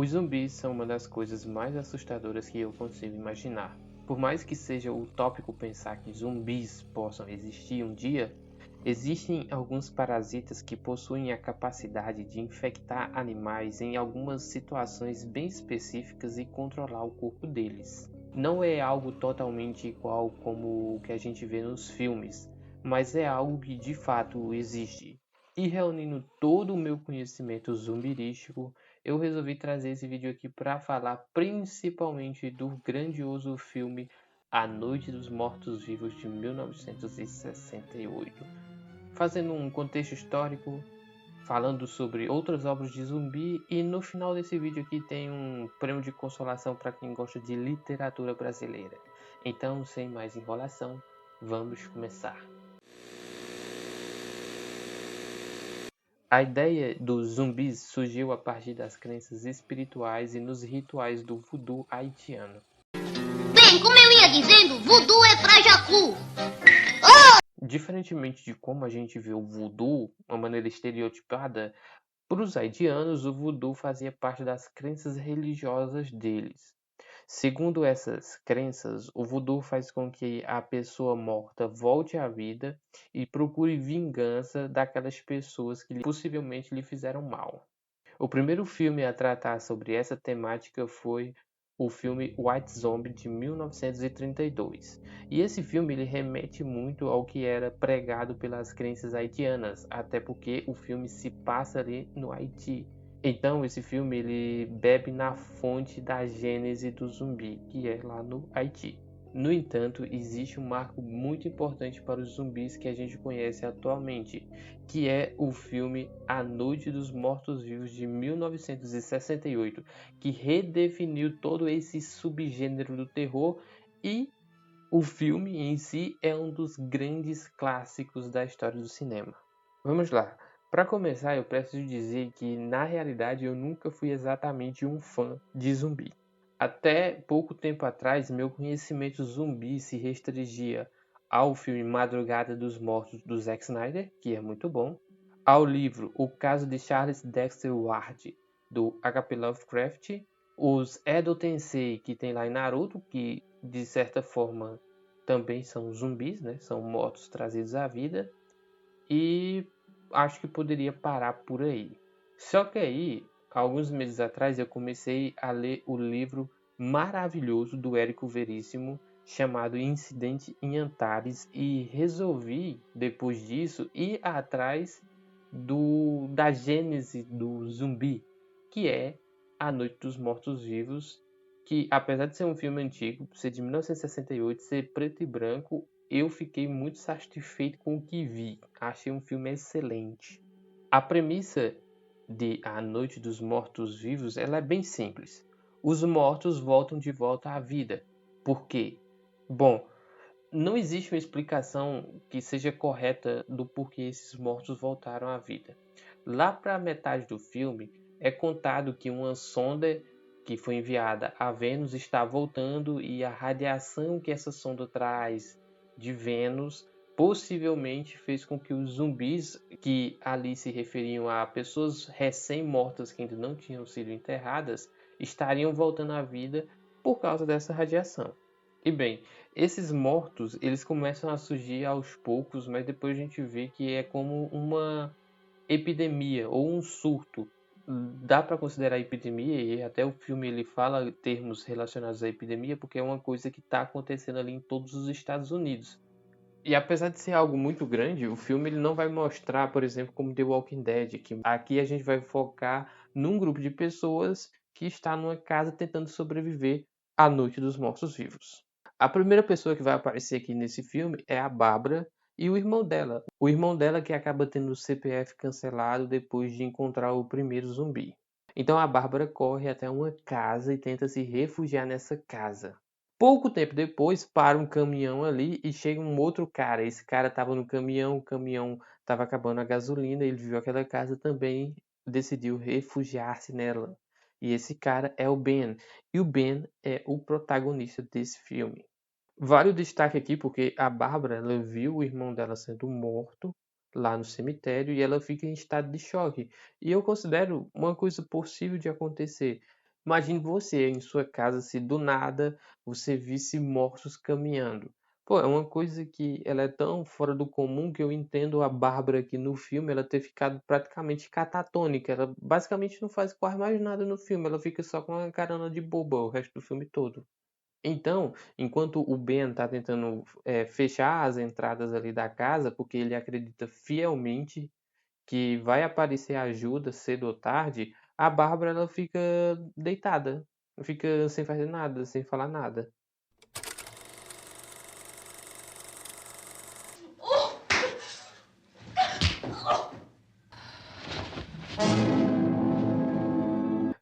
Os zumbis são uma das coisas mais assustadoras que eu consigo imaginar. Por mais que seja utópico pensar que zumbis possam existir um dia, existem alguns parasitas que possuem a capacidade de infectar animais em algumas situações bem específicas e controlar o corpo deles. Não é algo totalmente igual como o que a gente vê nos filmes, mas é algo que de fato existe. E reunindo todo o meu conhecimento zumbirístico, eu resolvi trazer esse vídeo aqui para falar principalmente do grandioso filme A Noite dos Mortos-Vivos de 1968. Fazendo um contexto histórico, falando sobre outras obras de zumbi e no final desse vídeo aqui tem um prêmio de consolação para quem gosta de literatura brasileira. Então, sem mais enrolação, vamos começar. A ideia dos zumbis surgiu a partir das crenças espirituais e nos rituais do voodoo haitiano. Bem, como eu ia dizendo, voodoo é pra Jacu. Diferentemente de como a gente vê o voodoo, uma maneira estereotipada, para os haitianos o voodoo fazia parte das crenças religiosas deles. Segundo essas crenças, o voodoo faz com que a pessoa morta volte à vida e procure vingança daquelas pessoas que possivelmente lhe fizeram mal. O primeiro filme a tratar sobre essa temática foi o filme White Zombie de 1932. E esse filme ele remete muito ao que era pregado pelas crenças haitianas, até porque o filme se passa ali no Haiti. Então esse filme ele bebe na fonte da gênese do zumbi, que é lá no Haiti. No entanto, existe um marco muito importante para os zumbis que a gente conhece atualmente, que é o filme A Noite dos Mortos-Vivos de 1968, que redefiniu todo esse subgênero do terror e o filme em si é um dos grandes clássicos da história do cinema. Vamos lá. Para começar, eu preciso dizer que na realidade eu nunca fui exatamente um fã de zumbi. Até pouco tempo atrás, meu conhecimento zumbi se restringia ao filme Madrugada dos Mortos do Zack Snyder, que é muito bom, ao livro O Caso de Charles Dexter Ward, do H.P. Lovecraft, os Edo Tensei, que tem lá em Naruto, que de certa forma também são zumbis, né? São mortos trazidos à vida, e acho que poderia parar por aí. Só que aí, alguns meses atrás, eu comecei a ler o livro maravilhoso do Érico Veríssimo, chamado Incidente em Antares, e resolvi, depois disso, ir atrás da gênese do zumbi, que é A Noite dos Mortos-Vivos, que apesar de ser um filme antigo, ser de 1968, ser preto e branco, eu fiquei muito satisfeito com o que vi. Achei um filme excelente. A premissa de A Noite dos Mortos-Vivos ela é bem simples. Os mortos voltam de volta à vida. Por quê? Bom, não existe uma explicação que seja correta do porquê esses mortos voltaram à vida. Lá para a metade do filme, é contado que uma sonda que foi enviada a Vênus está voltando e a radiação que essa sonda traz de Vênus possivelmente fez com que os zumbis, que ali se referiam a pessoas recém-mortas que ainda não tinham sido enterradas, estariam voltando à vida por causa dessa radiação. E bem, esses mortos, eles começam a surgir aos poucos, mas depois a gente vê que é como uma epidemia ou um surto. Dá para considerar epidemia e até o filme ele fala termos relacionados à epidemia porque é uma coisa que está acontecendo ali em todos os Estados Unidos. E apesar de ser algo muito grande, o filme ele não vai mostrar, por exemplo, como The Walking Dead, que aqui a gente vai focar num grupo de pessoas que está numa casa tentando sobreviver à Noite dos Mortos-Vivos. A primeira pessoa que vai aparecer aqui nesse filme é a Bárbara e o irmão dela. O irmão dela que acaba tendo o CPF cancelado depois de encontrar o primeiro zumbi. Então a Bárbara corre até uma casa e tenta se refugiar nessa casa. Pouco tempo depois, para um caminhão ali e chega um outro cara. Esse cara estava no caminhão, o caminhão estava acabando a gasolina, ele viu aquela casa também, decidiu refugiar-se nela. E esse cara é o Ben. E o Ben é o protagonista desse filme. Vale o destaque aqui porque a Bárbara ela viu o irmão dela sendo morto lá no cemitério e ela fica em estado de choque. E eu considero uma coisa possível de acontecer. Imagine você em sua casa se do nada você visse mortos caminhando. Pô, é uma coisa que ela é tão fora do comum que eu entendo a Bárbara aqui no filme, ela ter ficado praticamente catatônica. Ela basicamente não faz quase mais nada no filme, ela fica só com uma carona de boba o resto do filme todo. Então, enquanto o Ben tá tentando fechar as entradas ali da casa, porque ele acredita fielmente que vai aparecer ajuda cedo ou tarde, a Bárbara ela fica deitada, fica sem fazer nada, sem falar nada.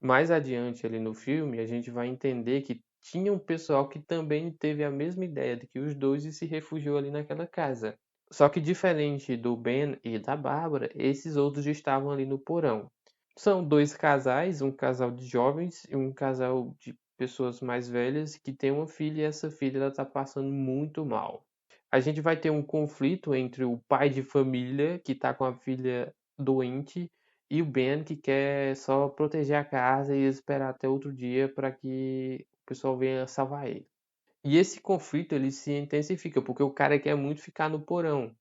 Mais adiante ali no filme, a gente vai entender que tinha um pessoal que também teve a mesma ideia de que os dois e se refugiou ali naquela casa. Só que diferente do Ben e da Bárbara, esses outros já estavam ali no porão. São dois casais, um casal de jovens e um casal de pessoas mais velhas que tem uma filha e essa filha ela tá passando muito mal. A gente vai ter um conflito entre o pai de família que tá com a filha doente e o Ben que quer só proteger a casa e esperar até outro dia para que o pessoal venha salvar ele. E esse conflito ele se intensifica porque o cara quer muito ficar no porão.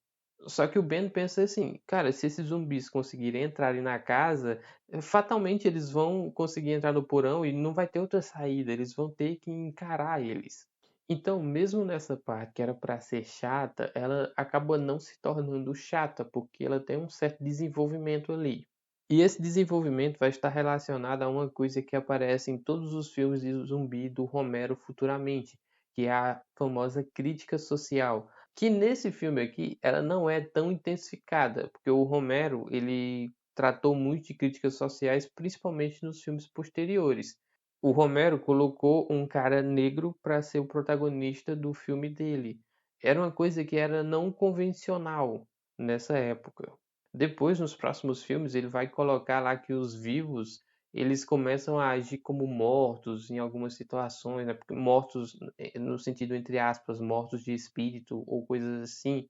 Só que o Ben pensa assim, cara, se esses zumbis conseguirem entrar ali na casa, fatalmente eles vão conseguir entrar no porão e não vai ter outra saída, eles vão ter que encarar eles. Então, mesmo nessa parte que era para ser chata, ela acaba não se tornando chata, porque ela tem um certo desenvolvimento ali. E esse desenvolvimento vai estar relacionado a uma coisa que aparece em todos os filmes de zumbi do Romero futuramente, que é a famosa crítica social, que nesse filme aqui ela não é tão intensificada, porque o Romero ele tratou muito de críticas sociais, principalmente nos filmes posteriores. O Romero colocou um cara negro para ser o protagonista do filme dele. Era uma coisa que era não convencional nessa época. Depois, nos próximos filmes, ele vai colocar lá que os vivos eles começam a agir como mortos em algumas situações, né? Mortos no sentido entre aspas, mortos de espírito ou coisas assim.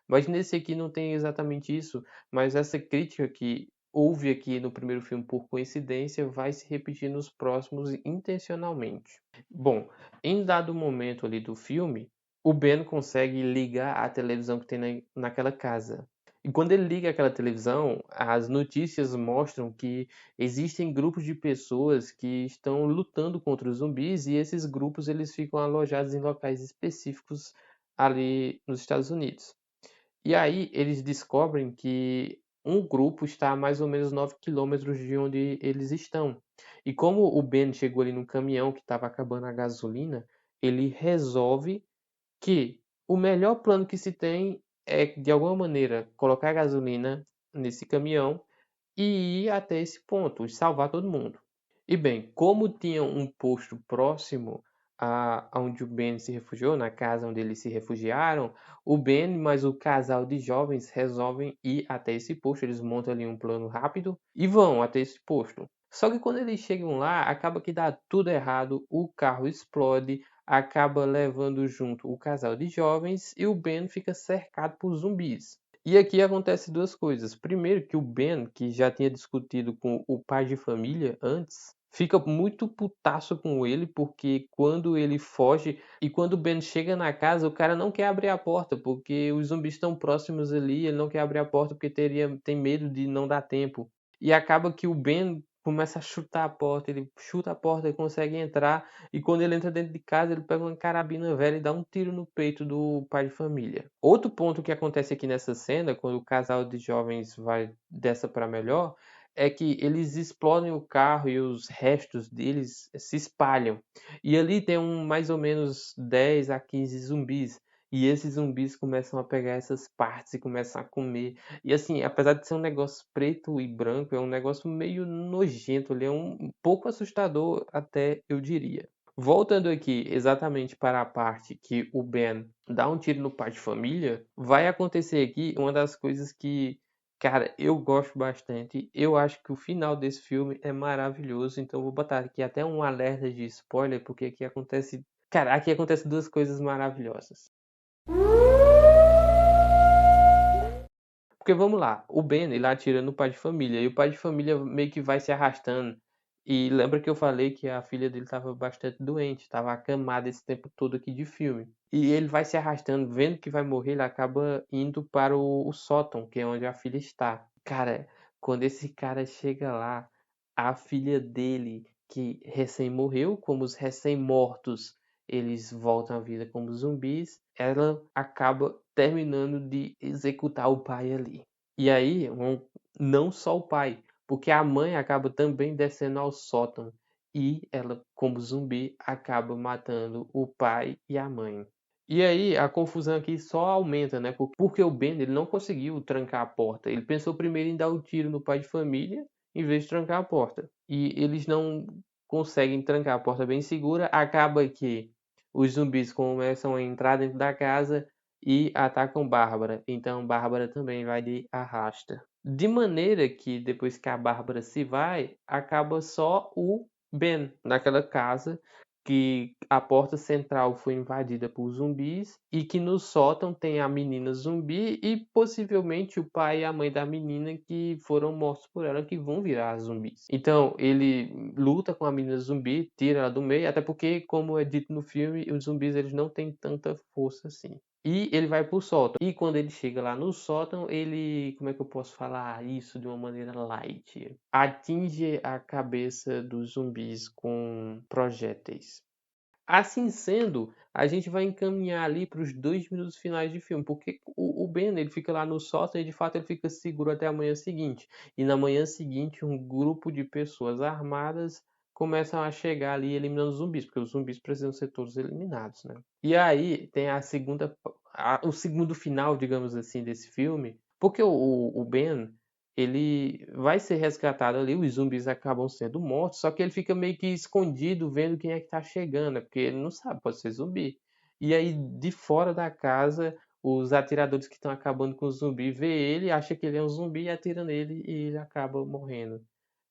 Mas nesse aqui não tem exatamente isso, mas essa crítica que houve aqui no primeiro filme por coincidência vai se repetir nos próximos intencionalmente. Bom, em dado momento ali do filme, o Ben consegue ligar a televisão que tem naquela casa. E quando ele liga aquela televisão, as notícias mostram que existem grupos de pessoas que estão lutando contra os zumbis e esses grupos eles ficam alojados em locais específicos ali nos Estados Unidos. E aí eles descobrem que um grupo está a mais ou menos 9 quilômetros de onde eles estão. E como o Ben chegou ali no caminhão que estava acabando a gasolina, ele resolve que o melhor plano que se tem é, de alguma maneira, colocar gasolina nesse caminhão e ir até esse ponto, e salvar todo mundo. E bem, como tinha um posto próximo a onde o Ben se refugiou, na casa onde eles se refugiaram, o Ben mais o casal de jovens resolvem ir até esse posto. Eles montam ali um plano rápido e vão até esse posto. Só que quando eles chegam lá, acaba que dá tudo errado, o carro explode, acaba levando junto o casal de jovens e o Ben fica cercado por zumbis. E aqui acontece duas coisas. Primeiro, que o Ben, que já tinha discutido com o pai de família antes, fica muito putaço com ele, porque quando ele foge e quando o Ben chega na casa, o cara não quer abrir a porta, porque os zumbis estão próximos ali, ele não quer abrir a porta porque tem medo de não dar tempo. E acaba que o Ben começa a chutar a porta, ele chuta a porta e consegue entrar, e quando ele entra dentro de casa, ele pega uma carabina velha e dá um tiro no peito do pai de família. Outro ponto que acontece aqui nessa cena, quando o casal de jovens vai dessa para melhor, é que eles explodem o carro e os restos deles se espalham. E ali tem mais ou menos 10 a 15 zumbis. E esses zumbis começam a pegar essas partes e começam a comer. E assim, apesar de ser um negócio preto e branco, é um negócio meio nojento, ele é um pouco assustador até, eu diria. Voltando aqui exatamente para a parte que o Ben dá um tiro no pai de família, vai acontecer aqui uma das coisas que, cara, eu gosto bastante. Eu acho que o final desse filme é maravilhoso, então eu vou botar aqui até um alerta de spoiler, porque aqui acontece, cara, aqui acontece duas coisas maravilhosas. Porque vamos lá, o Ben ele atira no pai de família e o pai de família meio que vai se arrastando E lembra que eu falei que a filha dele estava bastante doente, estava acamada esse tempo todo aqui de filme. E ele vai se arrastando, vendo que vai morrer, ele acaba indo para o sótão, que é onde a filha está. Cara, quando esse cara chega lá, a filha dele, que recém morreu, como os recém-mortos, eles voltam à vida como zumbis, ela acaba terminando de executar o pai ali. E aí, não só o pai, porque a mãe acaba também descendo ao sótão e ela, como zumbi, acaba matando o pai e a mãe. E aí a confusão aqui só aumenta, né? Porque o Ben ele não conseguiu trancar a porta. Ele pensou primeiro em dar um tiro no pai de família em vez de trancar a porta. E eles não conseguem trancar a porta bem segura. Acaba que os zumbis começam a entrar dentro da casa e atacam Bárbara. Então Bárbara também vai de arrasta. De maneira que depois que a Bárbara se vai, acaba só o Ben naquela casa, que a porta central foi invadida por zumbis e que no sótão tem a menina zumbi e possivelmente o pai e a mãe da menina que foram mortos por ela, que vão virar zumbis. Então ele luta com a menina zumbi, tira ela do meio, até porque, como é dito no filme, os zumbis eles não têm tanta força assim. E ele vai pro sótão. E quando ele chega lá no sótão, ele, como é que eu posso falar isso de uma maneira light? Atinge a cabeça dos zumbis com projéteis. Assim sendo, a gente vai encaminhar ali para os 2 minutos finais de filme, porque o Ben ele fica lá no sótão e de fato ele fica seguro até a manhã seguinte. E na manhã seguinte, um grupo de pessoas armadas começam a chegar ali eliminando os zumbis, porque os zumbis precisam ser todos eliminados, né? E aí tem o segundo final, digamos assim, desse filme, porque o Ben ele vai ser resgatado ali, os zumbis acabam sendo mortos, só que ele fica meio que escondido vendo quem é que tá chegando, porque ele não sabe, pode ser zumbi. E aí, de fora da casa, os atiradores que estão acabando com o zumbi vê ele, acha que ele é um zumbi e atira nele e ele acaba morrendo.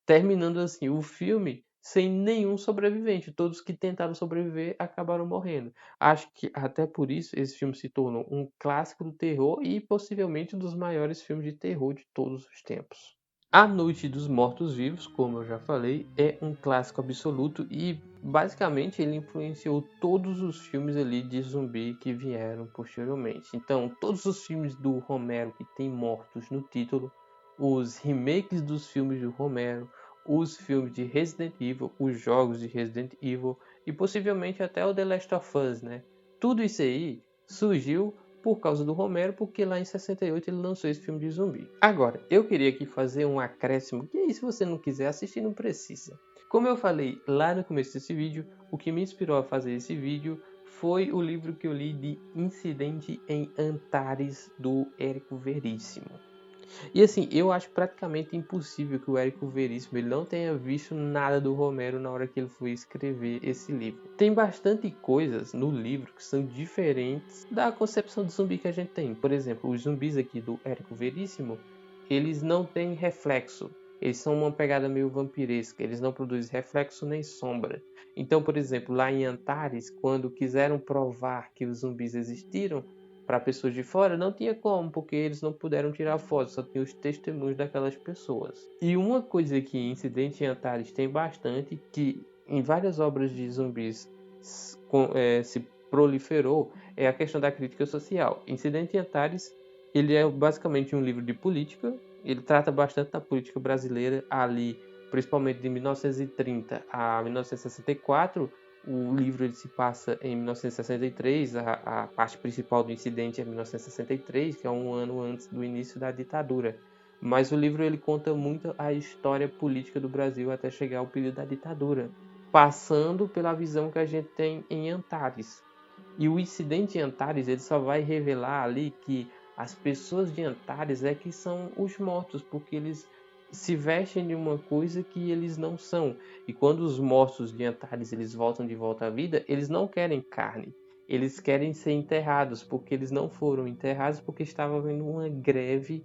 Terminando assim o filme sem nenhum sobrevivente. Todos que tentaram sobreviver acabaram morrendo. Acho que até por isso esse filme se tornou um clássico do terror e possivelmente um dos maiores filmes de terror de todos os tempos. A Noite dos Mortos-Vivos, como eu já falei, é um clássico absoluto e basicamente ele influenciou todos os filmes ali de zumbi que vieram posteriormente. Então, todos os filmes do Romero que tem mortos no título, os remakes dos filmes do Romero, os filmes de Resident Evil, os jogos de Resident Evil e possivelmente até o The Last of Us, né? Tudo isso aí surgiu por causa do Romero, porque lá em 68 ele lançou esse filme de zumbi. Agora, eu queria aqui fazer um acréscimo, que aí se você não quiser assistir, não precisa. Como eu falei lá no começo desse vídeo, o que me inspirou a fazer esse vídeo foi o livro que eu li de Incidente em Antares, do Érico Veríssimo. E assim, eu acho praticamente impossível que o Érico Veríssimo ele não tenha visto nada do Romero na hora que ele foi escrever esse livro. Tem bastante coisas no livro que são diferentes da concepção de zumbi que a gente tem. Por exemplo, os zumbis aqui do Érico Veríssimo, eles não têm reflexo. Eles são uma pegada meio vampiresca, eles não produzem reflexo nem sombra. Então, por exemplo, lá em Antares, quando quiseram provar que os zumbis existiram, para pessoas de fora, não tinha como, porque eles não puderam tirar fotos, só tinha os testemunhos daquelas pessoas. E uma coisa que Incidente em Antares tem bastante, que em várias obras de zumbis se proliferou, é a questão da crítica social. Incidente em Antares, ele é basicamente um livro de política, ele trata bastante da política brasileira ali, principalmente de 1930 a 1964, o livro ele se passa em 1963, a parte principal do incidente é 1963, que é um ano antes do início da ditadura. Mas o livro ele conta muito a história política do Brasil até chegar ao período da ditadura, passando pela visão que a gente tem em Antares. E o incidente em Antares ele só vai revelar ali que as pessoas de Antares é que são os mortos, porque eles se vestem de uma coisa que eles não são. E quando os mortos de Antares eles voltam de volta à vida, eles não querem carne. Eles querem ser enterrados, porque eles não foram enterrados porque estava havendo uma greve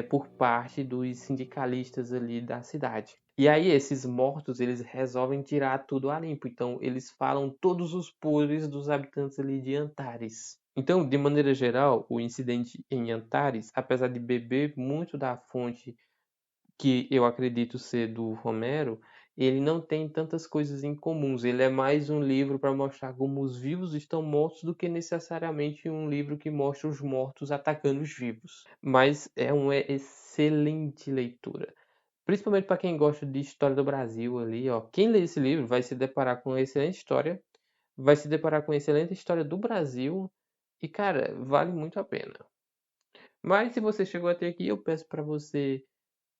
por parte dos sindicalistas ali da cidade. E aí esses mortos eles resolvem tirar tudo a limpo. Então eles falam todos os podres dos habitantes ali de Antares. Então, de maneira geral, o incidente em Antares, apesar de beber muito da fonte que eu acredito ser do Romero, ele não tem tantas coisas em comuns. Ele é mais um livro para mostrar como os vivos estão mortos do que necessariamente um livro que mostra os mortos atacando os vivos. Mas é uma excelente leitura. Principalmente para quem gosta de história do Brasil ali, ó. Quem lê esse livro vai se deparar com uma excelente história, vai se deparar com uma excelente história do Brasil e, cara, vale muito a pena. Mas se você chegou até aqui, eu peço para você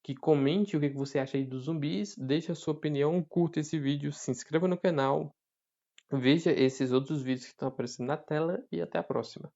que comente o que você acha aí dos zumbis, deixe a sua opinião, curta esse vídeo, se inscreva no canal, veja esses outros vídeos que estão aparecendo na tela e até a próxima.